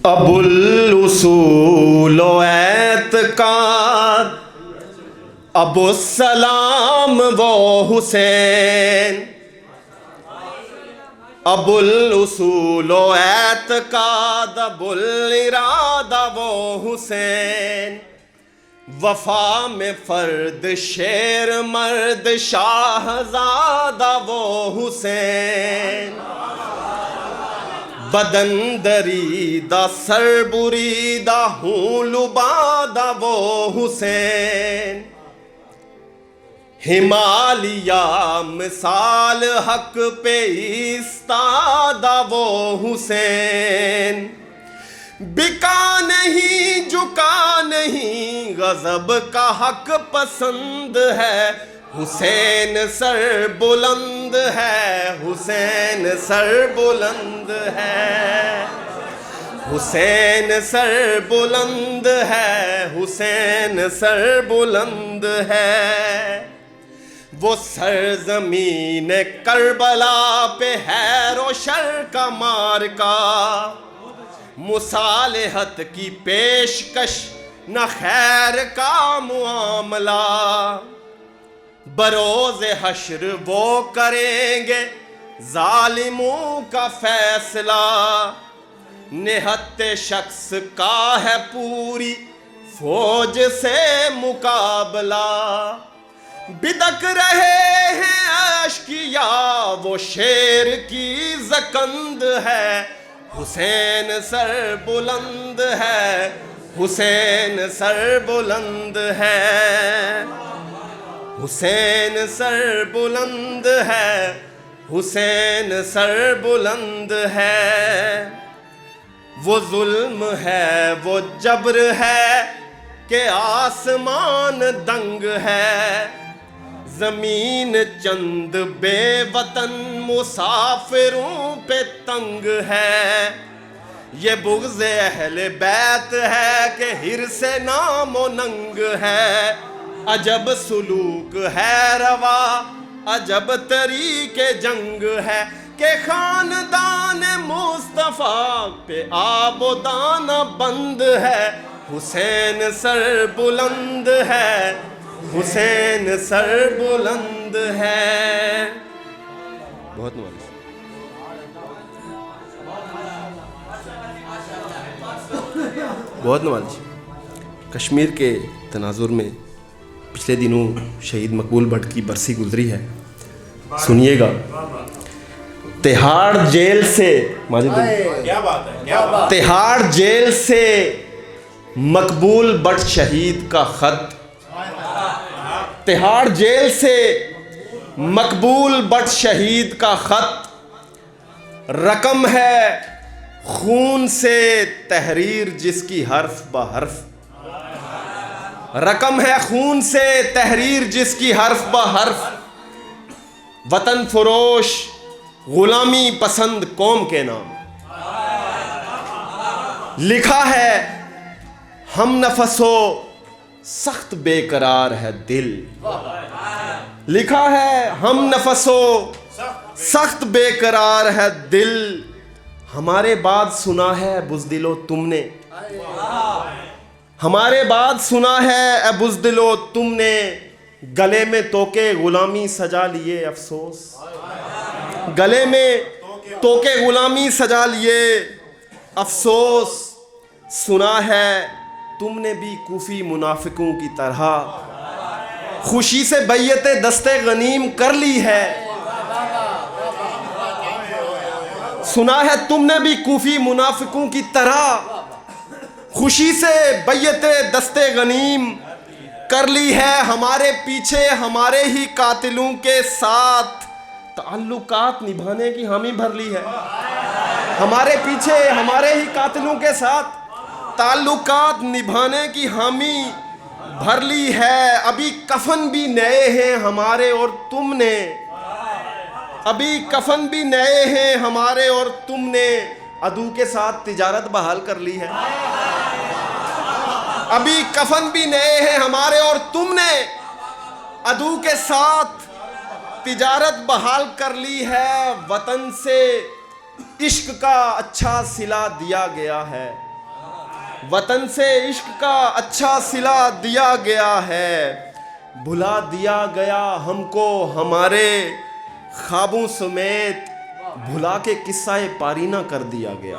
अबुल उसूल व एतकाद अबुस्सलाम व हुसैन। अबुल उसूल व एतकाद अबुल इरादा व हुसैन। वफा में फर्द शेर मर्द शाहजादा वो हुसैन। बदन दरीदा सर बुरीदा हूँ लुबादा वो हुसैन। हिमालया मिसाल हक पे इस्तादा वो हुसैन। बिका नहीं झुका नहीं गजब का हक पसंद है। हुसैन सर बुलंद है, हुसैन सर बुलंद है, हुसैन सर बुलंद है, हुसैन सर बुलंद है। वो सरजमीन करबला पे है रोशर का मार्का। मुसालहत की पेशकश न खैर का मुआमला। बरोज़ हश्र वो करेंगे जालिमों का फैसला। निहत्ते शख्स का है पूरी फौज से मुकाबला। बिदक रहे हैं अश्किया वो शेर की ज़कंद है। हुसैन सर बुलंद है, हुसैन सर बुलंद है, हुसैन सर बुलंद है, हुसैन सर बुलंद है। वो जुल्म है वो जबर है कि आसमान दंग है। जमीन चंद बेवतन मुसाफिरों पे तंग है। ये बुग़्ज़ अहले बैत है कि हिर्से नामो नंग है। अजब सुलूक है रवा अजब तरीके जंग है कि खानदान मुस्तफ़ा पे आबो दाना बंद है। हुसैन सर बुलंद है, हुसैन सर बुलंद है। बहुत नवाज़। कश्मीर के तनाजुर में पिछले दिनों शहीद मकबूल भट्ट की बरसी गुजरी है। सुनिएगा। तिहाड़ जेल से क्या बात है, क्या बात। तिहाड़ जेल से मकबूल भट्ट शहीद का खत। तिहाड़ जेल से मकबूल भट्ट शहीद का खत। रकम है खून से तहरीर जिसकी हर्फ ब हर्फ। रकम है खून से तहरीर जिसकी हर्फ ब हर्फ। वतन फरोश गुलामी पसंद कौम के नाम। लिखा है हम नफसो सख्त बेकरार है दिल। लिखा है हम नफसो सख्त बेकरार है दिल। हमारे बाद सुना है बुज़दिलो तुमने। हमारे बाद सुना है बुज़दिलो तुमने। गले में तोके गुलामी सजा लिए अफसोस। गले में तोके गुलामी सजा लिए अफसोस। सुना है तुमने भी कूफी मुनाफिकों की तरह खुशी से बैयते दस्ते गनीम कर ली है। सुना है तुमने भी कूफी मुनाफिकों की तरह खुशी से बैयते दस्ते गनीम कर ली है। हमारे पीछे हमारे ही कातिलों के साथ ताल्लुकात निभाने की हामी भर ली है। हमारे पीछे हमारे ही कातिलों के साथ ताल्लुकात निभाने की हामी भर ली है। अभी कफन भी नए हैं हमारे और तुमने। अभी कफन भी नए हैं हमारे और तुमने अदू के साथ तिजारत बहाल कर ली है। अभी कफन भी नए हैं हमारे और तुमने अदू के साथ तिजारत बहाल कर ली है। वतन से इश्क का अच्छा सिला दिया गया है। वतन से इश्क का अच्छा सिला दिया गया है, भुला दिया गया हमको हमारे ख्वाबों समेत, भुला के किस्सा पारीना कर दिया गया।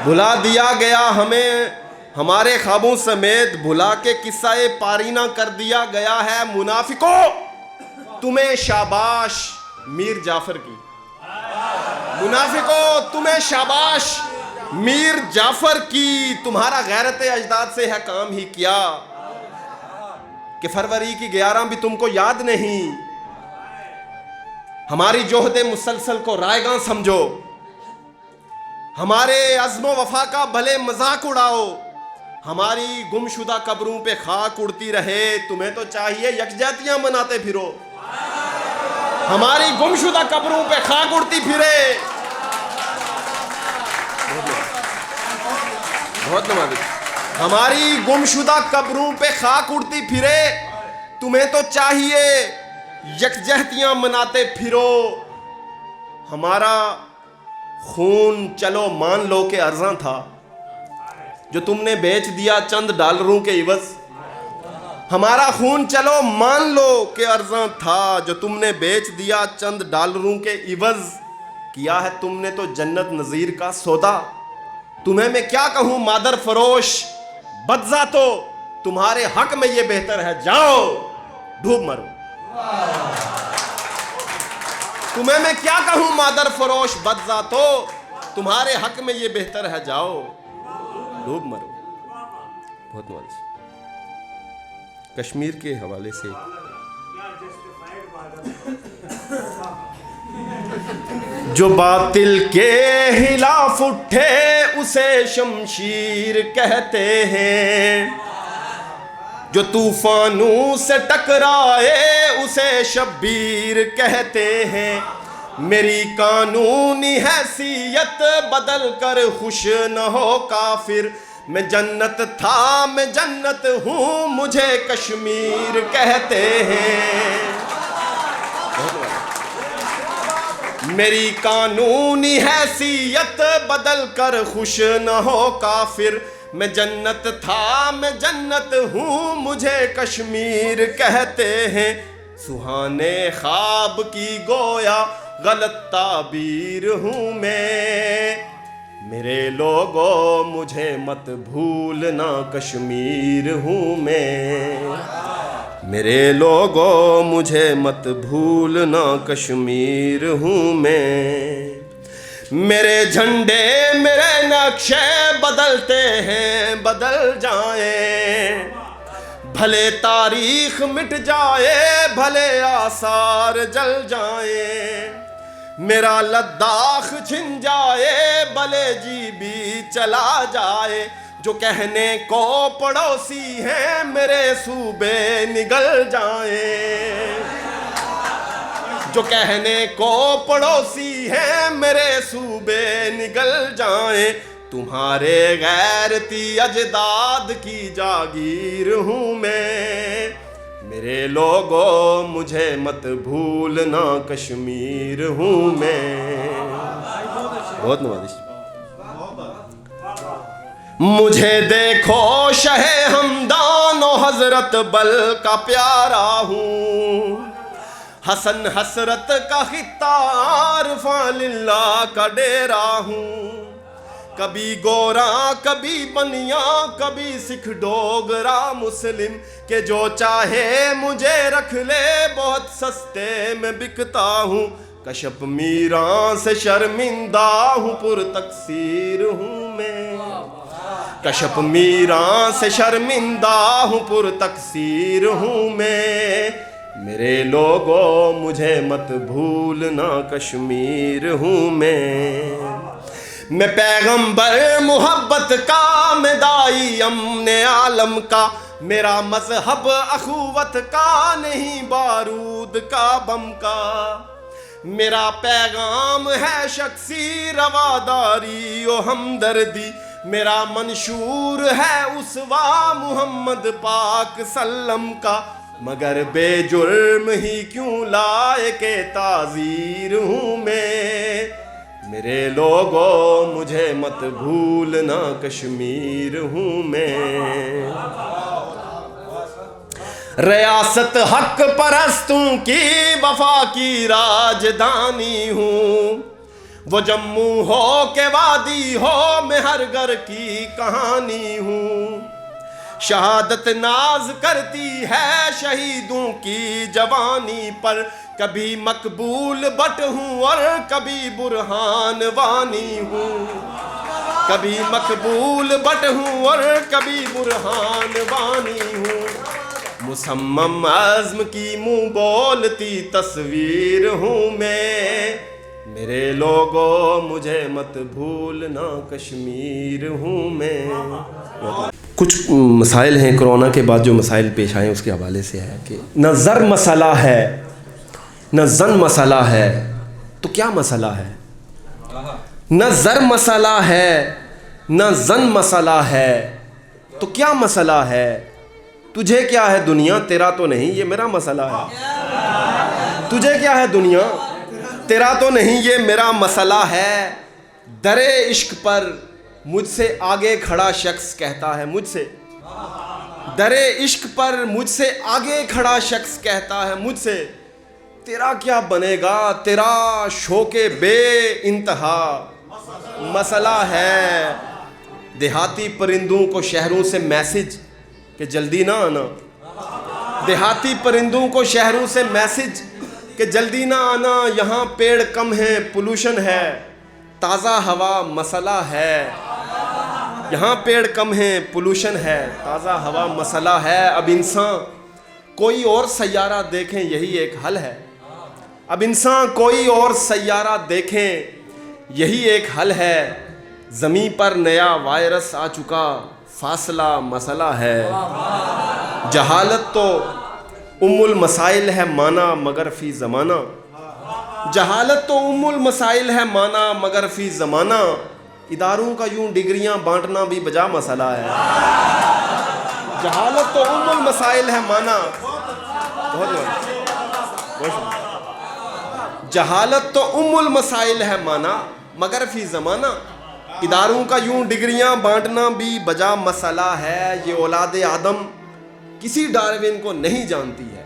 भुला दिया गया हमें हमारे ख्वाबों समेत, भुला के किस्सा पारीना कर दिया गया है। मुनाफिकों तुम्हें शाबाश मीर जाफर की, मुनाफिकों तुम्हें शाबाश मीर जाफर की। तुम्हारा गैरत अजदाद से है काम ही क्या कि फरवरी की 11 भी तुमको याद नहीं। हमारी जोहदे मुसलसल को रायगां समझो, हमारे अज़्म वफा का भले मजाक उड़ाओ। हमारी गुमशुदा कब्रों पे खाक उड़ती रहे, तुम्हें तो चाहिए यकजहतियां मनाते फिरो। हमारी गुमशुदा कब्रों पे खाक उड़ती फिरे। बहुत नमाज़। हमारी गुमशुदा कब्रों पे खाक उड़ती फिरे, तुम्हें तो चाहिए यकजहतियां मनाते फिरो। हमारा खून चलो मान लो के अर्जा था, जो तुमने बेच दिया चंद डॉलरों के इवज। हमारा खून चलो मान लो के अर्जा था, जो तुमने बेच दिया चंद डॉलरों के इवज। किया है तुमने तो जन्नत नज़ीर का सौदा। तुम्हें मैं क्या कहूं मादर फरोश बदजा, तो तुम्हारे हक में ये बेहतर है जाओ डूब मरो। तुम्हें मैं क्या कहूं मादर फरोश बदजा, तो तुम्हारे हक में ये बेहतर है जाओ डूब मरो। बहुत मौज। कश्मीर के हवाले से जो बातिल के खिलाफ उठे उसे शमशीर कहते हैं, जो तूफानों से टकराए उसे शब्बीर कहते हैं। मेरी कानूनी हैसियत बदल कर खुश न हो काफिर, मैं जन्नत था मैं जन्नत हूँ मुझे कश्मीर कहते हैं। मेरी कानूनी हैसियत बदल कर खुश न हो काफिर, मैं जन्नत था मैं जन्नत हूँ मुझे कश्मीर कहते हैं। सुहाने ख्वाब की गोया गलत ताबीर हूँ मैं, मेरे लोगों मुझे मत भूलना कश्मीर हूँ मैं। मेरे लोगों मुझे मत भूलना कश्मीर हूँ मैं। मेरे झंडे मेरे नक्शे बदलते हैं बदल जाएं, भले तारीख मिट जाए भले आसार जल जाएं। मेरा लद्दाख छिन जाए भले जी भी चला जाए, जो कहने को पड़ोसी हैं मेरे सूबे निगल जाएं। जो कहने को पड़ोसी हैं मेरे सूबे निगल जाएं। तुम्हारे गैरती अजदाद की जागीर हूँ मैं, मेरे लोगों मुझे मत भूलना कश्मीर हूँ मैं। बहुत नवाजिश। मुझे देखो शहे हमदान और हजरत बल का प्यारा हूँ, हसन हसरत का खितार फालिल्ला का डेरा हूँ। कभी गोरा कभी बनिया कभी सिख डोगरा मुस्लिम, के जो चाहे मुझे रख ले बहुत सस्ते में बिकता हूँ। कशप मीरा से शर्मिंदा हूँ पुर तकसीर हूँ मैं, कशप मीरा से शर्मिंदा हूँ पुर तकसीर हूँ मैं। मेरे लोगों मुझे मत भूलना कश्मीर हूँ मैं पैगंबर मोहब्बत का मैं दाई अमने आलम का, मेरा मजहब अखुवत का नहीं बारूद का बम का। मेरा पैगाम है शख्सी रवादारी ओ हमदर्दी, मेरा मंशूर है उसवा मोहम्मद पाक सल्लम का। मगर बेजुर्म ही क्यों लाए के ताज़ीर हूँ मैं, मेरे लोगों मुझे मत भूलना, कश्मीर हूँ मैं। रियासत हक परस्तों की वफा की राजधानी हूँ। वो जम्मू हो के वादी हो, मैं हर घर की कहानी हूँ। शहादत नाज करती है शहीदों की जवानी पर, कभी मकबूल बट हूँ और कभी बुरहान वानी हूँ। कभी मकबूल बट हूँ और कभी बुरहान वानी हूँ। मुसम्मम आज़्म की मुँह बोलती तस्वीर हूँ मैं। मेरे लोगों मुझे मत भूलना, कश्मीर हूँ मैं। कुछ मसाइल हैं कोरोना के बाद जो मसाइल पेश आए उसके हवाले से है कि न ज़र मसला है न ज़न मसला है, तो क्या मसला है? न ज़र मसला है न ज़न मसला है, तो क्या मसला है? तुझे क्या है दुनिया, तेरा तो नहीं ये मेरा मसला है। तुझे क्या है दुनिया, तेरा तो नहीं ये मेरा मसला है। दरे इश्क पर मुझसे आगे खड़ा शख्स कहता है मुझसे, दरे इश्क पर मुझसे आगे खड़ा शख्स कहता है मुझसे, तेरा क्या बनेगा, तेरा शौके बे इंतहा मसला है। देहाती परिंदों को शहरों से मैसेज कि जल्दी ना आना, देहाती परिंदों को शहरों से मैसेज कि जल्दी ना आना, यहाँ पेड़ कम है पोल्यूशन है, ताज़ा हवा मसला है। यहाँ पेड़ कम है पोल्यूशन है, ताज़ा हवा मसला है। अब इंसान कोई और सैयारा देखें यही एक हल है। अब इंसान कोई और सैयारा देखें यही एक हल है। ज़मीं पर नया वायरस आ चुका, फासला मसला है। जहालत तो उम्मुल मसाइल है माना मगर फ़ी ज़माना, जहालत तो उम्मुल मसाइल है माना मगर फ़ी ज़माना। इदारों का यूं डिग्रियां बांटना भी बजा मसला है। जहालत तो उम्मुल मसाइल है माना, जहालत तो उम्मुल मसाइल है माना मगर फ़ी ज़माना। इदारों का यूं डिग्रियां बांटना भी बजा मसला है। ये औलादे आदम किसी डार्विन को नहीं जानती है,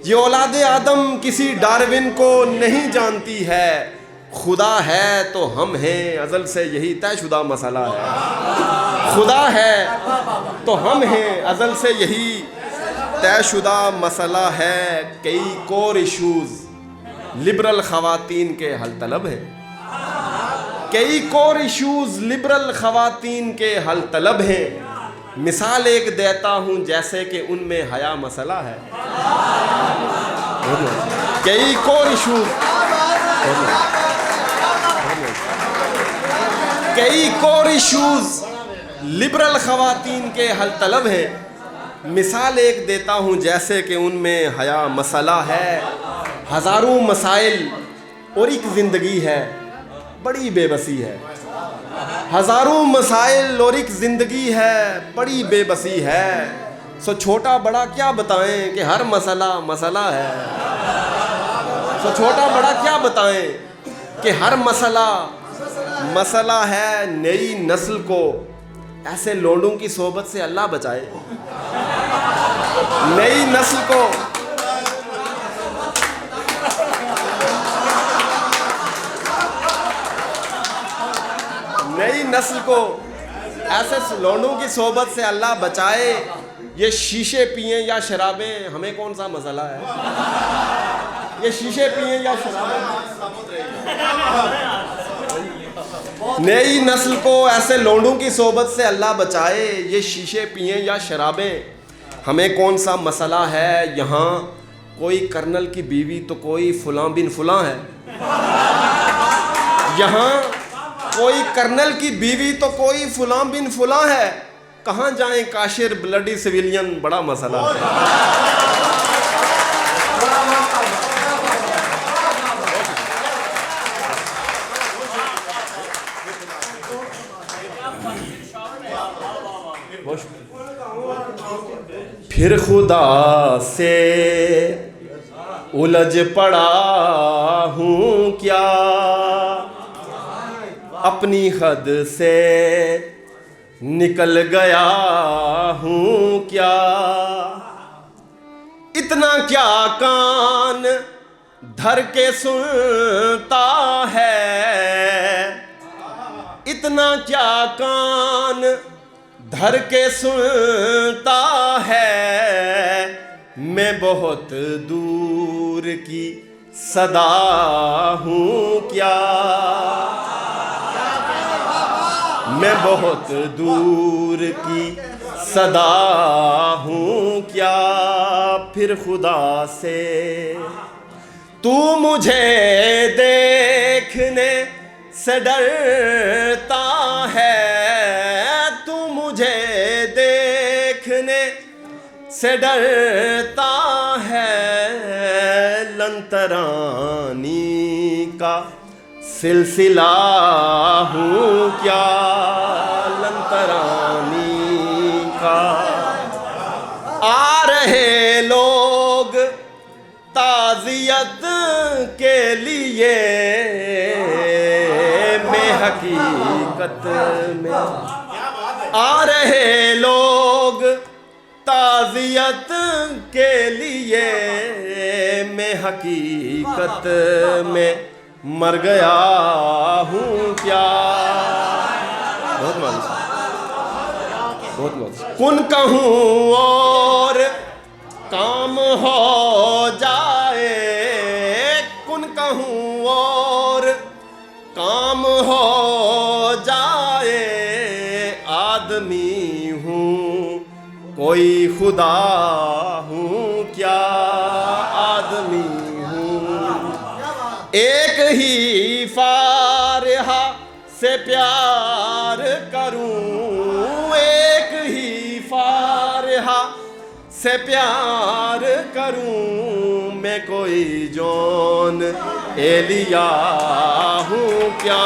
ये औलादे आदम किसी डार्विन को नहीं जानती है। खुदा है तो हम हैं अज़ल से यही तयशुदा मसला है। खुदा है तो हम हैं अज़ल से यही तयशुदा मसला है। कई कोर इशूज़ लिबरल ख़वातीन के हल तलब हैं, कई कोर इशूज़ लिबरल ख़वातीन के हल तलब हैं। मिसाल एक देता हूँ जैसे कि उनमें हया मसला है। कई कोर इशूज़, कई कोर इशूज़ लिबरल ख़वातीन के हल तलब हैं। मिसाल एक देता हूँ जैसे कि उनमें हया मसला है। हज़ारों मसाइल और एक ज़िंदगी है, बड़ी बेबसी है। हज़ारों मसाइल और एक ज़िंदगी है, बड़ी बेबसी है। सो छोटा बड़ा क्या बताएं कि हर मसला मसला है। सो छोटा बड़ा क्या बताएं कि हर मसला मसला है। नई नस्ल को ऐसे लोंडों की सोबत से अल्लाह बचाए। नई नस्ल को नई नस्ल को ऐसे लोंडों की सोबत से अल्लाह बचाए। ये शीशे पिए या शराबें हमें कौन सा मसला है। ये शीशे पिए या शराबें, नई नस्ल को ऐसे लोंडों की सोबत से अल्लाह बचाए। ये शीशे पिए या शराबें हमें कौन सा मसला है। यहाँ कोई कर्नल की बीवी तो कोई फुलां बिन फुलां है। यहाँ कोई कर्नल की बीवी तो कोई फुलां बिन फुलां है। कहाँ जाएं काशिर ब्लडी सिविलियन, बड़ा मसला है। फिर खुदा से उलझ पड़ा हूँ क्या, अपनी हद से निकल गया हूँ क्या, इतना क्या कान धर के सुनता है, इतना क्या कान धर के सुनता है। मैं बहुत दूर की सदा हूँ क्या, मैं बहुत दूर की सदा हूँ क्या। फिर खुदा से तू मुझे देखने से डरता है, तू मुझे देखने से डरता है। लंतरानी का सिलसिला हूँ क्या, लंतरानी का। आ रहे लोग ताज़ियत के लिए, मैं हकीकत में आ रहे लोग ताज़ियत के लिए, मैं हकीकत में मर गया हूँ क्या। बहुत मानस, बहुत मानस। कुन कहूँ और काम हो जाए, कुन कहूँ और काम हो जाए। आदमी हूँ कोई खुदा हूँ क्या, आदमी हूँ। एक ही फारिहा से प्यार करूं, एक ही फारिहा से प्यार करूं। मैं कोई जॉन एलिया हूँ क्या।